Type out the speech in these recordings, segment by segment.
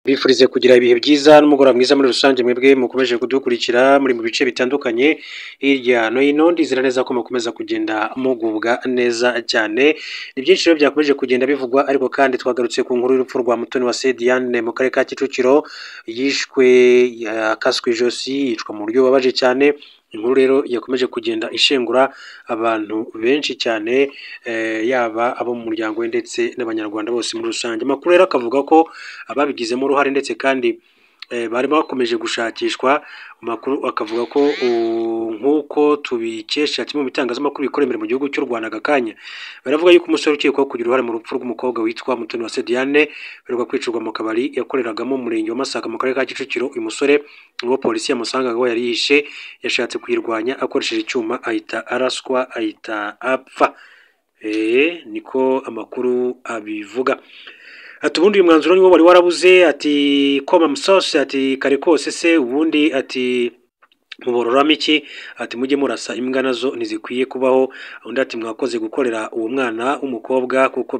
Bifurize kugira ibihe byiza n'umugoroba mwiza muri rusange mwebwe mukomeje kudukurikira muri mu bice bitandukanye hirya no hino ndizera neza ko mukomeza kugenda mugubwa neza cyane. Ni byinshi rero byakomeje kugenda bivugwa ariko kandi twagarutse ku nkuru y'urupfu rwa Mutoniwase Diane mu karere ka Kicukiro yishwe yakaswe ijosi yicwa mu buryo bubabaje cyane. Inkuru rero yakomeje kugenda ishengura abantu benshi cyane yaba abo mu muryango we ndetse n'abanyarwanda bose muri rusange. Amakuru rero akavuga ko ababigizemo uruhare ndetse kandi bari bakomeje gushakishwa. Amakuru akavuga ko nk'uko tubikesha kimwe mu bitangazamakuru bikora imbere mu gihugu cy'u Rwanda aka kanya, baravuga yuko umusore ukekwaho kugira uruhare mu rupfu rw'umukobwa witwa Mutoniwase Diane uheruka kwicirwa mu kabari yakoreragamo mu murenge wa Masaka mu karere ka Kicukiro. Uyu musore ubwo polisi yamusangaga aho yari yihishe yashatse kuyirwanya akoresheje icyuma ahita araswa ahita apfa. Niko amakuru abivuga. Ati ubundi uyu mwanzuro niwo wari warabuze, ati koma musose, ati kare kose se ubundi ati mubororamo iki, ati mujye murasa imbwa nazo ntizikwiye kubaho. Undi ati mwakoze gukorera uwo mwana w'umukobwa kuko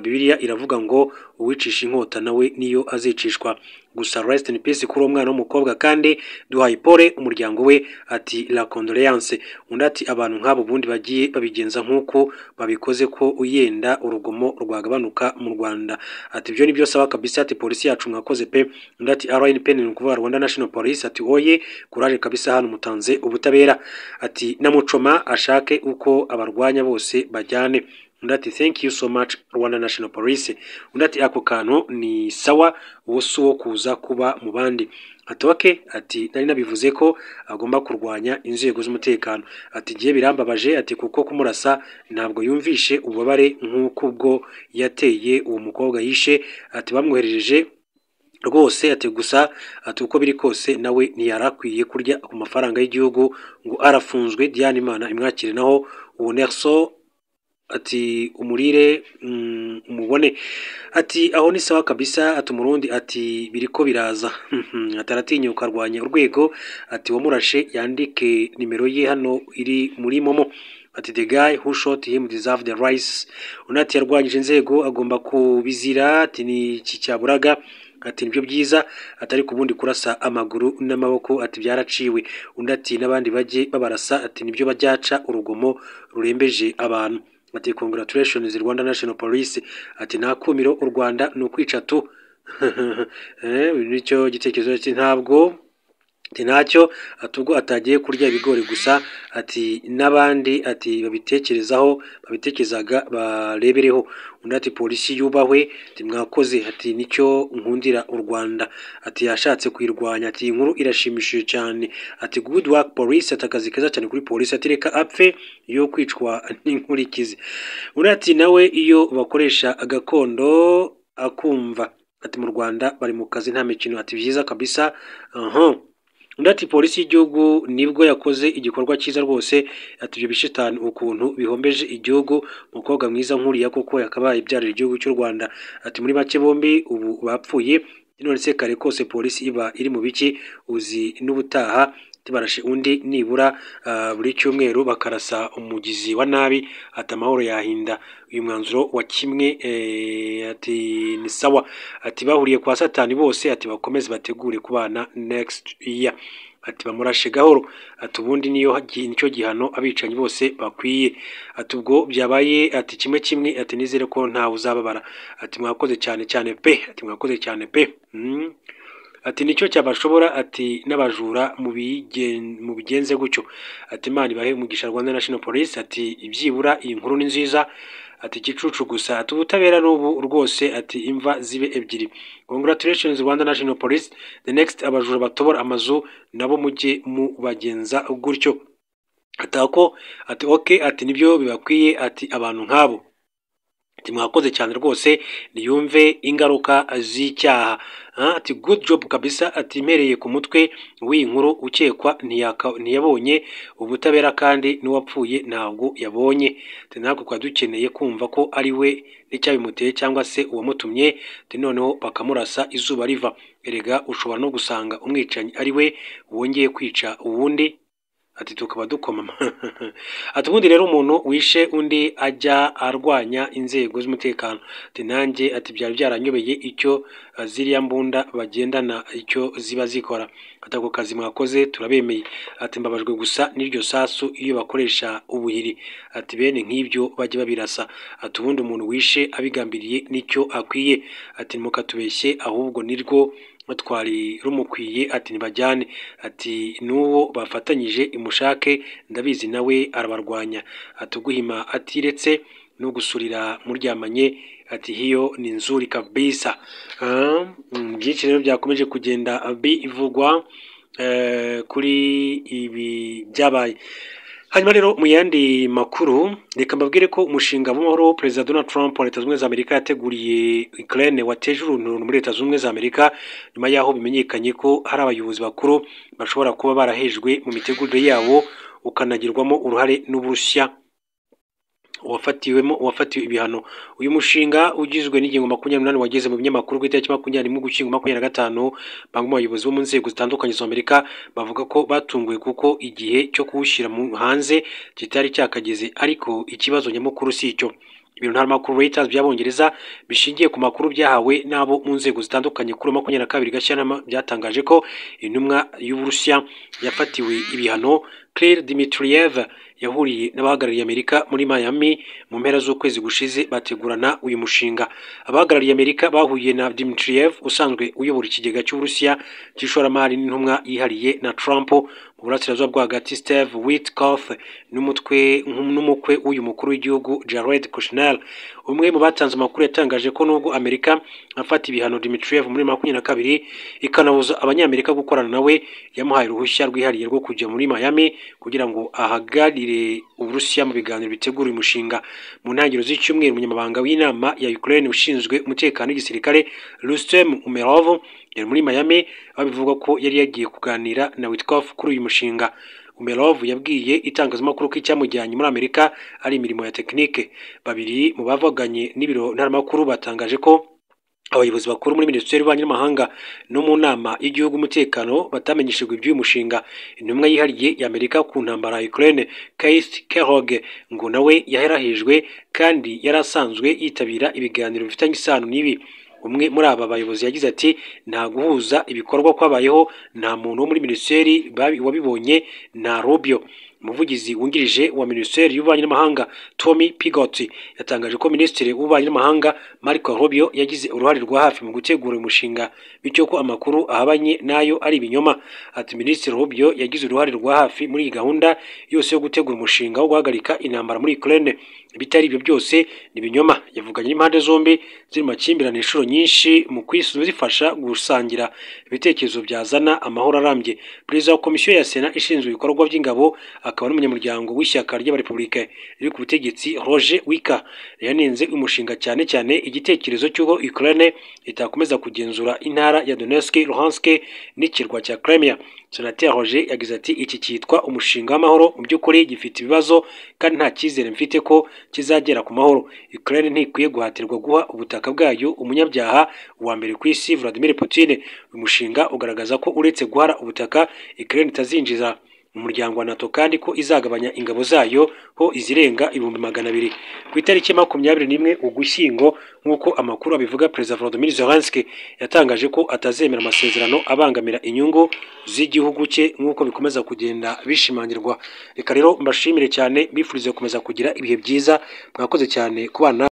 Bibiliya iravuga ngo uwicisha inkota nawe niyo azicishwa. Gusa rest in peace kuri uwo mwana w'umukobwa kandi duhaye pole umuryango we, ati la condoléance. Undi ati abantu nk'abo bundi bagiye babigenza nk'uko babikoze ko uyenda urugomo rwagabanuka mu Rwanda. Ati ibyo nibyo saba kabisa, ati polisi yacu mwakoze pe. Undi ati RNP ni ukuvuga Rwanda National Police, ati oye kuraje kabisa hano mutanze ubutabera. Ati namucoma ashake uko abarwanya bose bajyane. Undi ati thank you so much Rwanda National Police. Undi ati ako kantu ni sawa uwo si uwo kuza kuba mu bandi. Ati okay, ati nari nabivuze ko agomba kurwanya inzego z'umutekano. Ati giye birambabaje, ati kuko kumurasa ntabwo yumvishe ububabare nk'uko ubwo yateye uwo mukobwa yishe. Ati bamwohereje rwose, ati gusa ati uko biri kose nawe ntiyarakwiye kurya ku mafaranga y'igihugu ngo arafunzwe. Diane Imana imwakire naho uwo Nerso ati umurire umubone. Ati aho ni sawa kabisa, ati umurundi ati biriko biraza ataratinyuka arwanya urwego. Ati wamurashe yandike nimero ye hano iri muri momo. Ati the guy who shot him deserve the rights. Unati yarwanyije inzego agomba kubizira. Ati ni iki cyaburaga, ati nibyo byiza, atari kubundi kurasa amaguru n'amaboko ati byaraciwe. Undi ati n'abandi bajye babarasa, ati nibyo bajyaca urugomo rurembeje abantu. Ati congratulations Rwanda National Police. Ati nakumiro u Rwanda ni ukwica tu. Nicyo gitekerezo cye ntabwo ntacyo, ati ubwo atagiye kurya ibigori gusa, ati n'abandi ati babitekerezaga barebereho. Undi ati polisi yubahwe, ati mwakoze, ati nicyo nkundira u Rwanda, ati yashatse kwirwanya, ati inkuru irashimishije cyane, ati good work police, ati akazi keza cyane kuri polisi, ati reka apfe yo kwicwa n'inkurikizi. Undi ati nawe iyo bakoresha agakondo akumva, ati mu Rwanda bari mu kazi nta mikino, ati byiza kabisa. Undi ati polisi y'igihugu nibwo yakoze igikorwa cyiza rwose, ati ibyo bishitani ukuntu bihombeje igihugu. Umukobwa mwiza nkuriya koko yakabaye ibyarira igihugu cy'u Rwanda. Ati muri make bombi ubu bapfuye, none se kare kose polisi iba iri mu biki, uzi n'ubutaha tibarashe undi nibura buri cyumweru bakarasa umugizi wa nabi, ati amahoro yahinda. Uyu mwanzuro wa kimwe ati ni sawa, ati bahuriye kwa satani bose, ati bakomeze bategure kubana next year, ati bamurashe gahoro, ati ubundi nicyo gihano abicanyi bose bakwiye. Ati ubwo byabaye, ati kimwe ati nizere ko ntawe uzababara, ati mwakoze cyane cyane pe, ati mwakoze cyane pe. Ati nicyo cyabashobora, ati n'abajura mu bigenze gutyo, ati Imana ibahe umugisha Rwanda National Police. Ati ibyibura iyi nkuru ni nziza, ati gicucu gusa, ati ubutabera n'ubu rwose, ati imva zibe ebyiri. Congratulations Rwanda National Police, the next abajura batobora amazu nabo mujye mubagenza gutyo. Atako ati okay, ati nibyo bibakwiye, ati abantu nk'abo, ati mwakoze cyane rwose niyumve ingaruka z'icyaha. Ati good job kabisa, ati mpereye ku mutwe w'inkuru ukekwa ntiyabonye ubutabera kandi n'uwapfuye ntabwo yabonye. Ati ntabwo kwa dukeneye kumva ko ari we n'icyabimuteye cyangwa se uwamutumye, ati noneho bakamurasa izuba riva. Erega ushobora no gusanga umwicanyi ari we wongeye kwica uwundi. ati tukaba dukoma ati ubundi rero umuntu wishe undi ajya arwanya inzego z'umutekano, ati nanjye ati byari byaranyobeye icyo ziriya mbunda bagendana icyo ziba zikora, ati ako kazi mwakoze turabemeye, ati mbabajwe gusa n'iryo sasu iyo bakoresha ubuhiri, ati bene nk'ibyo bajya babirasa, ati ubundi umuntu wishe abigambiriye nicyo akwiye, ati mukatubeshye ahubwo nirwo twari rumukwiye, ati nibajyane, ati n'uwo bafatanyije imushake ndabizi nawe arabarwanya, ati uguhima atiretse no gusurira muryamanye, ati hiyo ni nzuri kabisa. Byinshi rero byakomeje kugenda bivugwa kuri ibi byabaye. Hanyuma rero mu yandi makuru reka mbabwire ko umushinga w'amahoro Perezida Donald Trump wa Leta Zunze Ubumwe za Amerika yateguriye Ukraine wateje urunturuntu muri Leta Zunze Ubumwe za Amerika nyuma yaho bimenyekanye ko hari abayobozi bakuru bashobora kuba barahejwe mu mitegurire yawo ukanagirwamo uruhare n'Uburusiya wafatiwe ibihano. Uyu mushinga ugizwe n'ingingo 28 wageze mu binyamakuru ku itariki 21 Ugushyingo 2025. Bamwe mu bayobozi bo mu nzego zitandukanye za Amerika bavuga ko batunguwe kuko igihe cyo kuwushyira hanze kitari cyakageze, ariko ikibazo nyamukuru si icyo. Ibiro ntaramakuru Reuters by'Abongereza bishingiye ku makuru byahawe n'abo mu nzego zitandukanye kuri 22 Gashyantare byatangaje ko intumwa y'Uburusiya yafatiwe ibihano Kirill Dmitriev yahuriye n'abahagarariye Amerika muri Miami mu mpera z'ukwezi gushize bategurana uyu mushinga. Abahagarariye Amerika bahuye na Dmitriev usanzwe uyobora ikigega cy'Uburusiya cy'ishoramari n'intumwa yihariye na Trump mu burasirazuba bwa hagati Steve Witkoff n'umukwe w'uyu mukuru w'igihugu Jared Kushner. Umwe mu batanze amakuru yatangaje ko nubwo Amerika afata ibihano Dmitriev muri 2022 ikanabuza abanyamerika gukorana nawe, yamuhaye uruhushya rwihariye rwo kujya muri Miami kugira ngo ahagarire Uburusiya mu biganiro bitegura uyu mushinga. Mu ntangiriro z'icyumweru umunyamabanga w'inama ya Ukraine ushinzwe umutekano w'igisirikare Rustem Umerov yari muri Miami, babivuga ko yari yagiye kuganira na Witkoff kuri uyu mushinga. Umerov yabwiye itangazamakuru ko icyamujyanye muri Amerika ari imirimo ya tekinike. Babiri mu bavuganye n'ibiro ntaramakuru batangaje ko abayobozi bakuru muri Minisiteri y'Ububanyi n'Amahanga no mu nama y'igihugu umutekano batamenyeshejwe iby'uyu mushinga. Intumwa yihariye y'Amerika ku ntambara ya Ukraine Keith Kellogg ngo nawe yaherahejwe kandi yarasanzwe yitabira ibiganiro bifitanye isano n'ibi. Umwe muri aba bayobozi yagize ati nta guhuza ibikorwa kwabayeho, nta muntu wo muri minisiteri wabibonye, nta Rubio. Umuvugizi wungirije wa Minisiteri y'Ububanyi n'Amahanga Tommy Pigott yatangaje ko Minisitiri w'Ububanyi n'Amahanga Marco Rubio yagize uruhare rwa hafi mu gutegura umushinga, bityo ko amakuru ahabanye nayo ari ibinyoma. Ati Minisitiri Rubio yagize uruhare rwa hafi muri gahunda yose yo gutegura umushinga wo guhagarika intambara muri Ukraine. Bitari ibyo byose ni binyoma. Yavuganye n'impande zombi ziri mu makimbirane inshuro nyinshi mu zifasha gusangira ibitekerezo byazana amahoro arambye. Perezida wa Komisiyo ya Sena ishinzwe ibikorwa by'ingabo akaba n'umunyamuryango w'ishyaka ry'abarepublika riri ku butegetsi Roger Wicker yanenze umushinga cyane cyane igitekerezo cy'uko Ukraine itakomeza kugenzura intara ya Donetsk, Luhansk n'ikirwa cya Crimea. Senateri Roger yagize ati iki cyitwa umushinga w'amahoro mu by'ukuri gifite ibibazo kandi nta cyizere mfite ko kizagera ku mahoro. Ukraine ntikwiye guhatirwa guha ubutaka bwayo umunyabyaha wa mbere ku isi Vladimir Putin. Uyu mushinga ugaragaza ko uretse guhara ubutaka Ukraine itazinjiza mu muryango wa NATO kandi ko izagabanya ingabo zayo ho izirenga 200,000. Ku itariki 21 Ugushyingo nk'uko amakuru abivuga, Perezida Volodymyr Zelensky yatangaje ko atazemera amasezerano abangamira inyungu z'igihugu cye nk'uko bikomeza kugenda bishimangirwa. Reka rero mbashimire cyane, bifurize gukomeza kugira ibihe byiza. Mwakoze cyane kubana